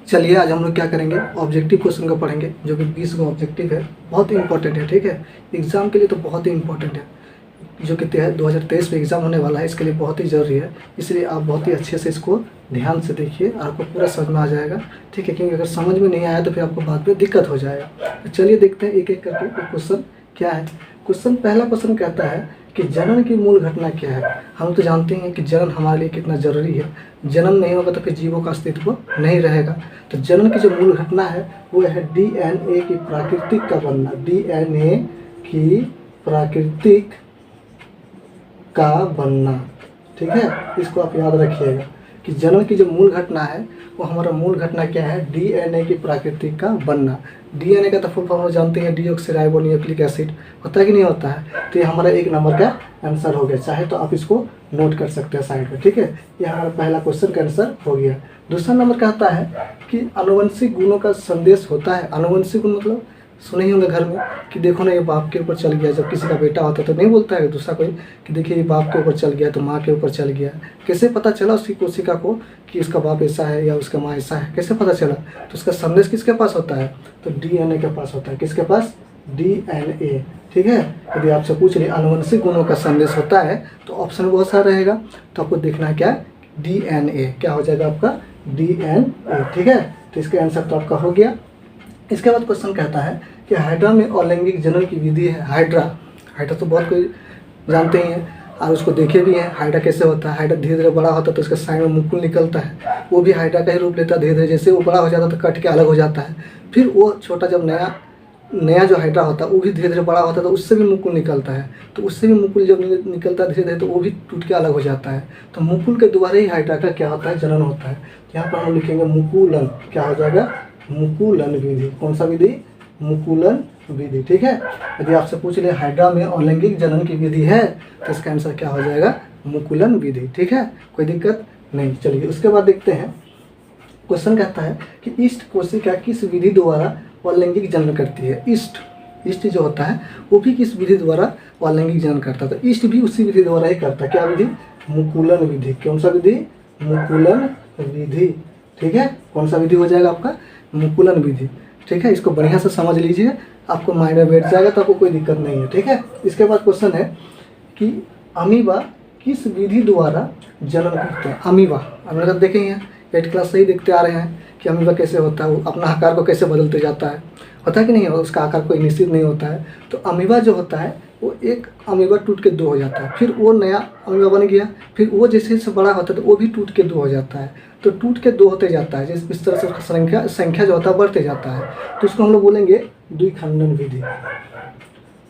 चलिए आज हम लोग क्या करेंगे, ऑब्जेक्टिव क्वेश्चन को पढ़ेंगे, जो कि 20 का ऑब्जेक्टिव है। बहुत ही इंपॉर्टेंट है, ठीक है। एग्जाम के लिए तो बहुत ही इंपॉर्टेंट है, जो कि 2023 में एग्ज़ाम होने वाला है, इसके लिए बहुत ही ज़रूरी है। इसलिए आप बहुत ही अच्छे से इसको ध्यान से देखिए, आपको पूरा समझ में आ जाएगा, ठीक है। क्योंकि अगर समझ में नहीं आया तो फिर आपको बाद में दिक्कत हो जाएगा। तो चलिए देखते हैं एक एक करके क्वेश्चन क्या है। क्वेश्चन पहला क्वेश्चन कहता है कि जनन की मूल घटना क्या है। हम तो जानते हैं कि जनन हमारे लिए कितना ज़रूरी है। जन्म नहीं होगा तो फिर जीवों का अस्तित्व नहीं रहेगा। तो जनन की जो मूल घटना है वो है डीएनए की प्राकृतिक का बनना। डीएनए की प्राकृतिक का बनना, ठीक है। इसको आप याद रखिएगा कि जन्म की जो मूल घटना है वो हमारा मूल घटना क्या है, डीएनए की प्राकृतिक का बनना। डीएनए का तो फुल फॉर्म जानते हैं, डीऑक्सीराइबोन्यूक्लिक एसिड, होता है कि नहीं होता है। तो ये हमारा एक नंबर का आंसर हो गया। चाहे तो आप इसको नोट कर सकते हैं साइड में, ठीक है। ये हमारा पहला क्वेश्चन का आंसर हो गया। दूसरा नंबर कहता है कि आनुवंशिक गुणों का संदेश होता है। आनुवंशिक गुण मतलब सुने ही होंगे घर में कि देखो ना ये बाप के ऊपर चल गया। जब किसी का बेटा होता है तो नहीं बोलता है दूसरा कोई कि देखिए ये बाप के ऊपर चल गया, तो माँ के ऊपर चल गया। कैसे पता चला उसकी कोशिका को कि उसका बाप ऐसा है या उसका माँ ऐसा है, कैसे पता चला? तो उसका संदेश किसके पास होता है? तो डीएनए के पास होता है। किसके पास? डीएनए, ठीक है। यदि आपसे पूछ रहे आनुवंशिक गुणों का संदेश होता है तो ऑप्शन बहुत सारा रहेगा, तो आपको देखना है क्या, डीएनए। क्या हो जाएगा आपका? डीएनए, ठीक है। तो इसका आंसर तो आपका हो गया। इसके बाद क्वेश्चन कहता है कि हाइड्रा में अलैंगिक जनन की विधि है। हाइड्रा तो बहुत कोई जानते ही हैं और उसको देखे भी हैं। हाइड्रा कैसे होता है? हाइड्रा धीरे धीरे बड़ा होता है तो उसके साइड में मुकुल निकलता है, वो भी हाइड्रा का ही रूप लेता है। धीरे धीरे जैसे वो बड़ा हो जाता है तो कट के अलग हो जाता है। फिर वो छोटा जब नया जो हाइड्रा होता है वो भी धीरे धीरे बड़ा होता है तो उससे भी मुकुल निकलता है। तो उससे भी मुकुल जब निकलता है धीरे धीरे तो वो भी टूट के अलग हो जाता है। तो मुकुल के द्वारा ही हाइड्रा का क्या होता है? जनन होता है। यहाँ पर हम लिखेंगे मुकुलन। क्या हो जाएगा? मुकुलन विधि। कौन सा विधि? मुकुलन विधि, ठीक है। यदि आपसे पूछ ले हाइड्रा में अलैंगिक जनन की विधि है तो इसका आंसर क्या हो जाएगा? मुकुलन विधि, ठीक है। कोई दिक्कत नहीं। चलिए उसके बाद देखते हैं। क्वेश्चन कहता है कि ईस्ट कोशिका किस विधि द्वारा अलैंगिक जनन करती है। ईस्ट जो होता है वो भी किस विधि द्वारा अलैंगिक जनन करता है? तो ईस्ट भी उसी विधि द्वारा ही करता है। क्या विधि? मुकुलन विधि। कौन सा विधि? मुकुलन विधि, ठीक है। कौन सा विधि हो जाएगा आपका? मुकुलन विधि, ठीक है। इसको बढ़िया से समझ लीजिए, आपको माइंड में बैठ जाएगा तो आपको कोई दिक्कत नहीं है, ठीक है। इसके बाद क्वेश्चन है कि अमीबा किस विधि द्वारा जनन करते हैं। अमीबा देखें हैं 8 क्लास से ही देखते आ रहे हैं कि अमीबा कैसे होता है, वो अपना आकार को कैसे बदलते जाता है, होता है कि नहीं? उसका आकार कोई निश्चित नहीं होता है। तो अमीबा जो होता है वो एक अमीबा टूट के 2 हो जाता है, फिर वो नया अमीबा बन गया, फिर वो जैसे जैसे बड़ा होता है तो वो भी टूट के 2 हो जाता है। तो टूट के 2 होते जाता है, इस तरह से उसका संख्या जो होता है बढ़ते जाता है। तो इसको हम लोग बोलेंगे द्विखंडन विधि।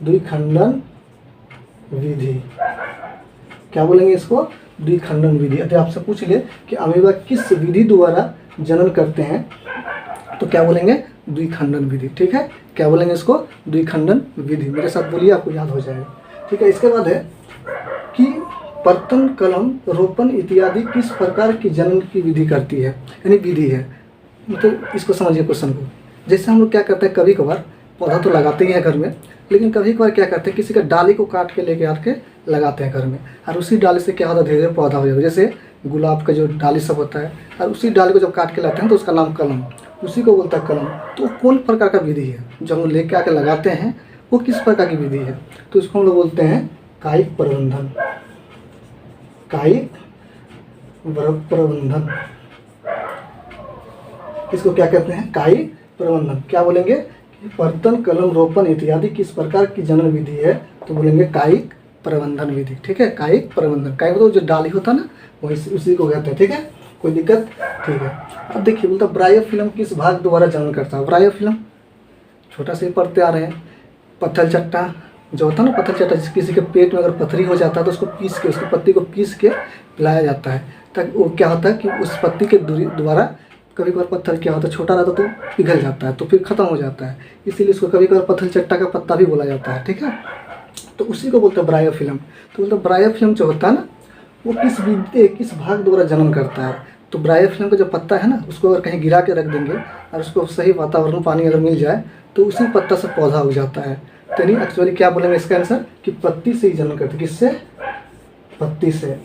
द्विखंडन विधि, क्या बोलेंगे इसको? द्विखंडन विधि। यदि आपसे पूछ ले कि अमीबा किस विधि द्वारा जनन करते हैं तो क्या बोलेंगे? द्विखंडन विधि, ठीक है। क्या बोलेंगे इसको? द्विखंडन विधि। मेरे साथ बोलिए, आपको याद हो जाएगा, ठीक है। इसके बाद है कि पर्तन, कलम, रोपण इत्यादि किस प्रकार की जनन की विधि करती है, यानी विधि है। मतलब इसको समझिए क्वेश्चन को। जैसे हम लोग क्या करते हैं, कभी कभार पौधा तो लगाते ही हैं घर में, लेकिन कभी कभार क्या करते हैं, किसी का डाली को काट के लेके आके लगाते हैं घर में, और उसी डाली से क्या होता है, धीरे धीरे पौधा हो जाता है। जैसे गुलाब का जो डाली सब होता है, और उसी डाली को जब काट के लाते हैं तो उसका नाम कलम, उसी को बोलता है कलम। तो कौन प्रकार का विधि है जो हम लेके आके लगाते हैं, वो किस प्रकार की विधि है? तो इसको हम लोग बोलते हैं कायिक प्रबंधन। कायिक प्रबंधन, इसको क्या कहते हैं? कायिक प्रबंधन। क्या बोलेंगे? पर्तन, कलम, रोपण इत्यादि किस प्रकार की जनन विधि है, तो बोलेंगे कायिक प्रबंधन विधि, ठीक है। कायिक प्रबंधन, कायिक मतलब जो डाली होता है ना, वही उसी को कहते हैं, ठीक है। कोई दिक्कत? ठीक है। अब देखिए बोलता ब्रायोफिल्म किस भाग द्वारा जनन करता है। ब्रायोफिल्म छोटा से पढ़ते आ रहे हैं। पत्थर चट्टा जो होता है ना, पत्थर चट्टा, किसी के पेट में अगर पथरी हो जाता है तो उसको पीस के, उसकी पत्ती को पीस के पिलाया जाता है, ताकि वो क्या होता है कि उस पत्ती के द्वारा कभी कभार पत्थर क्या होता है, छोटा रहता तो पिघल जाता है, तो फिर ख़त्म हो जाता है, इसीलिए इसको कभी कभार पत्थर चट्टा का पत्ता भी बोला जाता है, ठीक है। तो उसी को बोलते हैं ब्रायोफिल्म। तो बोलते ब्रायोफिल्म जो होता है ना, वो किस भाग द्वारा जनन करता है। तो ब्रायोफिल्म का जो पत्ता है ना, उसको अगर कहीं गिरा के रख देंगे और उसको सही वातावरण, पानी अगर मिल जाए तो उसी पत्ता से पौधा हो जाता है। तो नहीं, एक्चुअली क्या बोलेंगे इसका आंसर कि पत्ती से ही जनन करते। किससे? पत्ती से।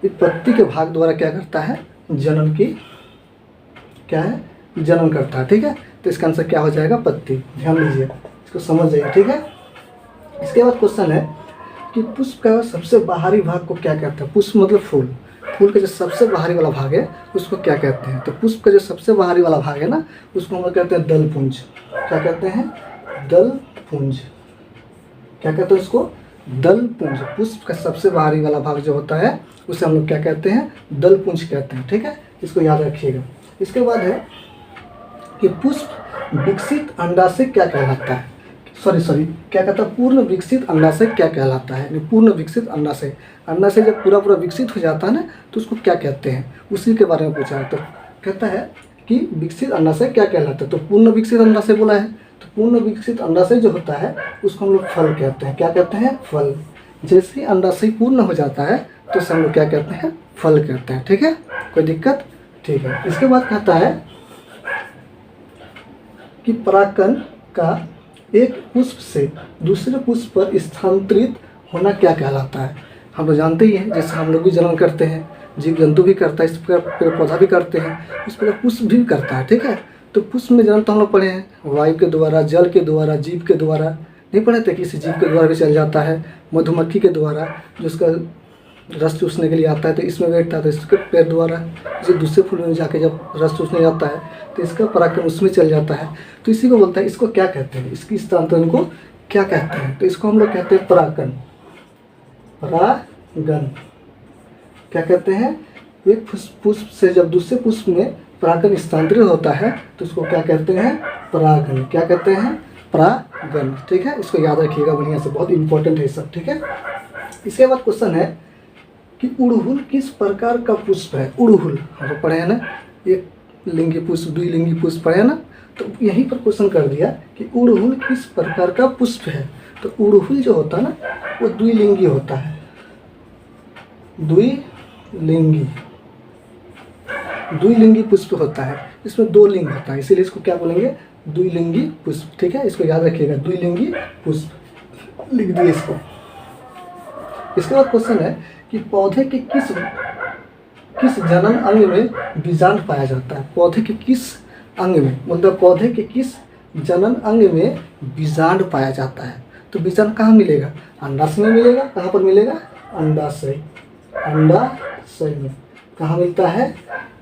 इस पत्ती के भाग द्वारा क्या करता है? जनन की क्या है? जन्म करता है, ठीक है। तो इसका आंसर क्या हो जाएगा, पत्ती। ध्यान दीजिए, इसको समझ जाइए, ठीक है। इसके बाद क्वेश्चन है कि पुष्प का सबसे बाहरी भाग को क्या कहते हैं। पुष्प मतलब फूल, फूल का जो सबसे बाहरी वाला भाग है उसको क्या कहते हैं। तो पुष्प का जो सबसे बाहरी वाला भाग है ना, उसको हम लोग कहते हैं दलपुंज। क्या कहते हैं, दलपुंज। क्या कहते हैं उसको, दलपुंज। पुष्प का सबसे बाहरी वाला भाग जो होता है उसे हम लोग क्या कहते हैं, दलपुंज कहते हैं, ठीक है। इसको याद रखिएगा। इसके बाद है कि पुष्प विकसित अंडाशय क्या कहलाता है। सॉरी क्या कहता है, पूर्ण विकसित अंडाशय क्या कहलाता है। पूर्ण विकसित अंडाशय, अंडाशय जब पूरा विकसित हो जाता है ना तो उसको क्या कहते हैं, उसी के बारे में पूछा है। तो कहता है कि विकसित अंडाशय क्या कहलाता है। तो पूर्ण विकसित अंडाशय बोला है, तो पूर्ण विकसित अंडाशय जो होता है उसको हम लोग फल कहते हैं। क्या कहते हैं, फल। जैसे ही अंडाशय पूर्ण हो जाता है तो उसे हम लोग क्या कहते हैं, फल कहते हैं, ठीक है। कोई दिक्कत, ठीक है। इसके बाद कहता है कि परागकण का एक पुष्प से दूसरे पुष्प पर स्थानांतरित होना क्या कहलाता है। हम लोग जानते ही हैं, जैसे हम लोग भी जन्म करते हैं, जीव जंतु भी करता है, इस प्रकार पेड़ पौधा भी करते हैं, इस प्रकार पुष्प भी करता है, ठीक है। तो पुष्प में जन्म तो हम लोग पढ़े हैं, वायु के द्वारा, जल के द्वारा, जीव के द्वारा नहीं पढ़े थे, किसी जीव के द्वारा भी चल जाता है, मधुमक्खी के द्वारा जो उसका रस चूसने के लिए आता है तो इसमें बैठता है, तो इसके पैर द्वारा जो दूसरे फूल में जाके जब रस चूसने जाता है तो इसका परागकण उसमें चल जाता है। तो इसी को बोलता है, इसको क्या कहते हैं, इसकी स्थानांतरण को क्या कहते हैं। तो इसको हम लोग कहते हैं परागकण। परागण क्या कहते हैं, एक पुष्प से जब दूसरे पुष्प में परागकण स्थानांतरित होता है तो उसको क्या कहते हैं, परागण। क्या कहते हैं, परागण, ठीक है। इसको याद रखिएगा बढ़िया से, बहुत इंपॉर्टेंट है सब, ठीक है। इसके बाद क्वेश्चन है कि उड़हुल किस प्रकार का पुष्प है। उड़हुल हम लोग पढ़े हैं ना, एक लिंगी पुष्प, द्विलिंगी पुष्प पढ़े हैं ना, तो यहीं पर क्वेश्चन कर दिया कि उड़हुल किस प्रकार का पुष्प है। तो उड़हुल जो होता है ना वो द्विलिंगी होता है, द्विलिंगी पुष्प होता है। इसमें दो लिंग होता है, इसीलिए इसको क्या बोलेंगे, द्विलिंगी पुष्प, ठीक है। इसको याद रखिएगा, द्विलिंगी पुष्प लिख दिए इसको। इसके बाद क्वेश्चन है कि पौधे के किस जनन अंग में बीजांड पाया जाता है। पौधे के किस अंग में, मतलब पौधे के किस जनन अंग में बीजांड पाया जाता है। तो बीजांड कहाँ मिलेगा, अंडाशय में मिलेगा। कहाँ पर मिलेगा, अंडाशय, अंडाशय में। कहाँ मिलता है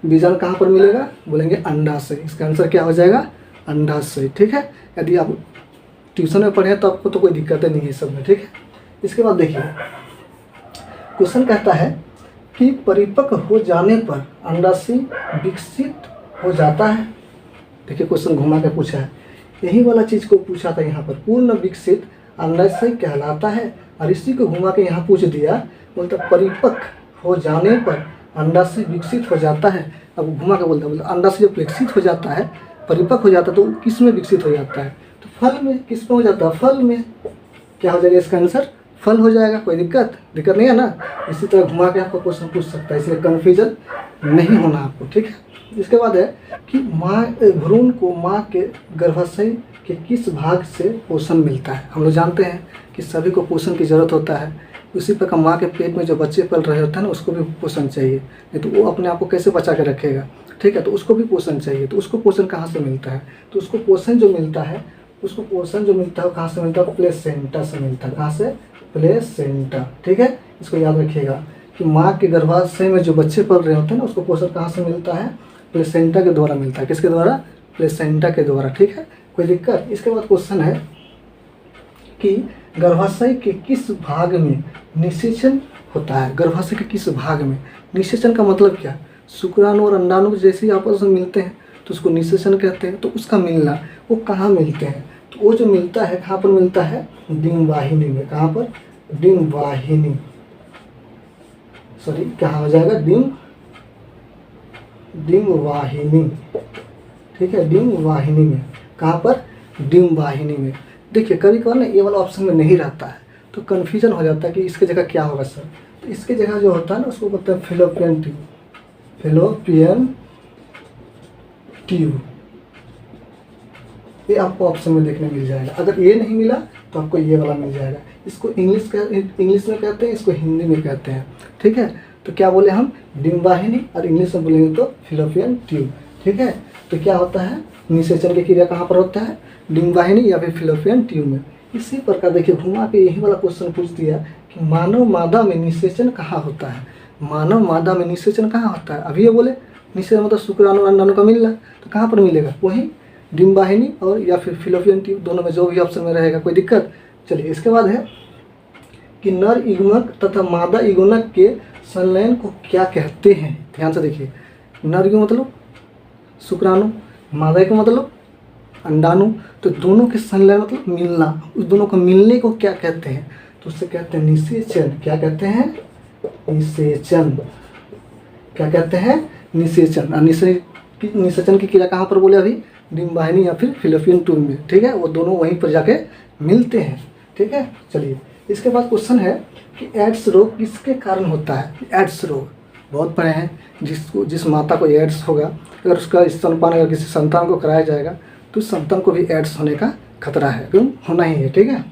बीजांड, कहाँ पर मिलेगा, बोलेंगे अंडाशय। इसका आंसर क्या हो जाएगा, अंडाशय, ठीक है। यदि आप ट्यूशन में पढ़े तो आपको तो कोई दिक्कत नहीं है सब में, ठीक है। इसके बाद देखिए क्वेश्चन कहता है कि परिपक्व हो जाने पर अंडाशय विकसित हो जाता है। देखिए क्वेश्चन घुमा के पूछा है, यही वाला चीज़ को पूछा था यहाँ पर, पूर्ण विकसित अंडाशय कहलाता है, और इसी को घुमा के यहाँ पूछ दिया, बोलता परिपक्व हो जाने पर अंडाशय विकसित हो जाता है। अब घुमा के बोलता अंडाशय जब विकसित हो जाता है, परिपक्व हो जाता है, तो किस में विकसित हो जाता है, तो फल में। किस में हो जाता है, फल में। क्या हो जाएगा इसका आंसर, फल हो जाएगा। कोई दिक्कत नहीं है ना। इसी तरह घुमा के आपको क्वेश्चन पूछ सकता है, इसलिए कन्फ्यूजन नहीं होना आपको, ठीक है। इसके बाद है कि भ्रूण को माँ के गर्भाशय के किस भाग से पोषण मिलता है। हम लोग जानते हैं कि सभी को पोषण की ज़रूरत होता है, उसी प्रकार माँ के पेट में जो बच्चे पल रहे होते हैं ना उसको भी पोषण चाहिए, नहीं तो वो अपने आप को कैसे बचा के रखेगा, ठीक है। तो उसको भी पोषण चाहिए, तो उसको पोषण कहाँ से मिलता है, तो उसको पोषण जो मिलता है वो कहाँ से मिलता है, प्लेसेंटा से मिलता है। कहाँ से, प्लेसेंटा, ठीक है। इसको याद रखिएगा कि माँ के गर्भाशय में जो बच्चे पल रहे होते हैं ना उसको पोषण कहाँ से मिलता है, प्लेसेंटा के द्वारा मिलता है। किसके द्वारा, प्लेसेंटा के द्वारा, ठीक है। कोई दिक्कत। इसके बाद क्वेश्चन है कि गर्भाशय के किस भाग में निषेचन होता है। गर्भाशय के किस भाग में, निषेचन का मतलब क्या, शुक्राणु और अंडाणु जैसे ही आपस में मिलते हैं तो उसको निषेचन कहते हैं। तो उसका मिलना वो कहाँ मिलते हैं, तो वो जो मिलता है कहाँ पर मिलता है, डिंबवाहिनी में। कहाँ पर, डिंबवाहिनी, सॉरी कहाँ हो जाएगा, डिंबवाहिनी, ठीक है, डिंबवाहिनी में। कहाँ पर, डिंबवाहिनी में। देखिए कभी कभार ना ये वाला ऑप्शन में नहीं रहता है तो कन्फ्यूजन हो जाता है कि इसके जगह क्या होगा सर। तो इसके जगह जो होता है ना उसको बोलते हैं फेलोपियन ट्यूब, फेलोपियन ट्यूब। ये आपको ऑप्शन में देखने मिल जाएगा। अगर ये नहीं मिला तो आपको ये वाला मिल जाएगा। इसको इंग्लिश में कहते हैं, इसको हिंदी में कहते हैं, ठीक है। तो क्या बोले हम, डिंबवाहिनी, और इंग्लिश में बोलेंगे तो फेलोपियन ट्यूब, ठीक है। तो क्या होता है, निषेचन की क्रिया कहाँ पर होता है, डिम्बाहिनी या फिर फिलोपियन ट्यूब में। इसी प्रकार देखिए घुमा के यही वाला क्वेश्चन पूछ दिया कि मानव मादा में निषेचन कहाँ होता है, मानव मादा में निषेचन कहाँ होता है। अभी ये बोले निषेचन मतलब शुक्राणु अंडाणु का मिलना, तो कहाँ पर मिलेगा, वही डिम्बाहिनी और या फिर फिलोपियन ट्यूब, दोनों में जो भी ऑप्शन में रहेगा, कोई दिक्कत। चलिए इसके बाद है कि नर युग्मक तथा मादा युग्मक के संलयन को क्या कहते हैं। ध्यान से देखिए, नर युग्मक मतलब शुक्राणु, मादा युग्मक मतलब अंडाणु, तो दोनों के संलयन मतलब मिलना, उस दोनों को मिलने को क्या कहते हैं, तो उससे कहते हैं निषेचन। क्या कहते हैं, निषेचन। क्या कहते हैं, निषेचन। और निषेचन की क्रिया कहाँ पर बोले अभी, डिम्बाहिनी या फिर फिलोपियन ट्यूब में, ठीक है। वो दोनों वहीं पर जाके मिलते हैं, ठीक है। चलिए इसके बाद क्वेश्चन है कि एड्स रोग किसके कारण होता है। एड्स रोग बहुत बड़े हैं, जिस माता को एड्स होगा, अगर उसका स्तनपान अगर किसी संतान को कराया जाएगा तो उस संतान को भी एड्स होने का खतरा है, क्यों, होना ही है, ठीक है।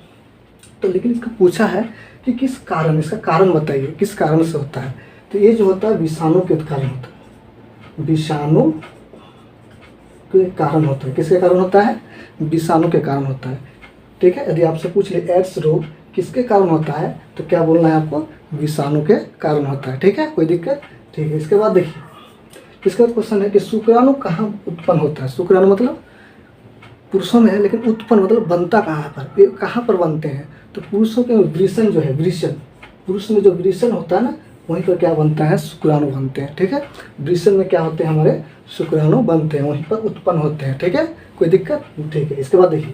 तो लेकिन इसका पूछा है कि किस कारण, इसका कारण बताइए किस कारण से होता है। तो ये जो होता है विषाणु के कारण होता है, विषाणु के कारण होता है। किसके कारण होता है, विषाणु के कारण होता है, ठीक है। यदि आपसे पूछ ले एड्स रोग किसके कारण होता है, तो क्या बोलना है आपको, विषाणु के कारण होता है, ठीक है, कोई दिक्कत, ठीक है। इसके बाद देखिए, इसके बाद क्वेश्चन है कि शुक्राणु कहाँ उत्पन्न होता है। शुक्राणु मतलब पुरुषों में है, लेकिन उत्पन्न मतलब बनता कहाँ पर, ये कहाँ पर बनते हैं, तो पुरुषों के वृषण जो है, वृषण, पुरुष में जो वृषण होता है ना, वहीं पर क्या बनता है, शुक्राणु बनते हैं, ठीक है। वृषण में क्या होते हैं, हमारे शुक्राणु बनते हैं, वहीं पर उत्पन्न होते हैं, ठीक है, कोई दिक्कत, ठीक है। इसके बाद देखिए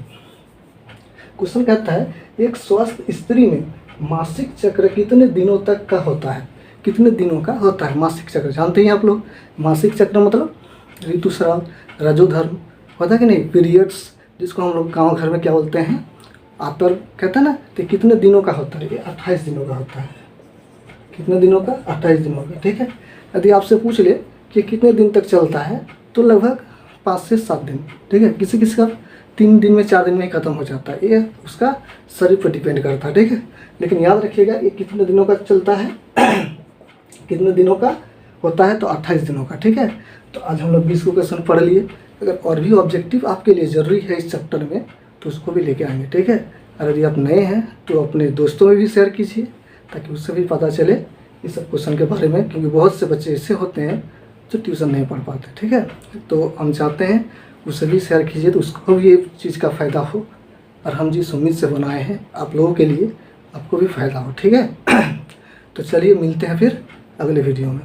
क्वेश्चन कहता है एक स्वस्थ स्त्री में मासिक चक्र कितने दिनों तक का होता है, कितने दिनों का होता है मासिक चक्र, जानते हैं आप लोग। मासिक चक्र मतलब ऋतुस्राव, रजोधर्म होता है कि नहीं, पीरियड्स, जिसको हम लोग गाँव घर में क्या बोलते हैं, आतर कहते हैं ना। तो कितने दिनों का होता है, ये 28 दिनों का होता है। कितने दिनों का, 28 दिनों का, ठीक है। यदि आपसे पूछ ले कि कितने दिन तक चलता है, तो लगभग 5 से 7 दिन, ठीक है। किसी किसी का 3 दिन में 4 दिन में ही ख़त्म हो जाता है, ये उसका शरीर पर डिपेंड करता है, ठीक है। लेकिन याद रखिएगा ये कितने दिनों का चलता है कितने दिनों का होता है, तो 28 दिनों का, ठीक है। तो आज हम लोग 20 को क्वेश्चन पढ़ लिए। अगर और भी ऑब्जेक्टिव आपके लिए ज़रूरी है इस चैप्टर में, तो उसको भी लेके आएंगे, ठीक है। और यदि आप नए हैं तो अपने दोस्तों में भी शेयर कीजिए, ताकि उससे भी पता चले इस सब क्वेश्चन के बारे में, क्योंकि बहुत से बच्चे ऐसे होते हैं जो ट्यूशन नहीं पढ़ पाते, ठीक है। तो हम चाहते हैं उसे भी शेयर कीजिए, तो उसको भी ये चीज़ का फ़ायदा हो, और हम जिस उम्मीद से बनाए हैं आप लोगों के लिए, आपको भी फ़ायदा हो, ठीक है। तो चलिए मिलते हैं फिर अगले वीडियो में।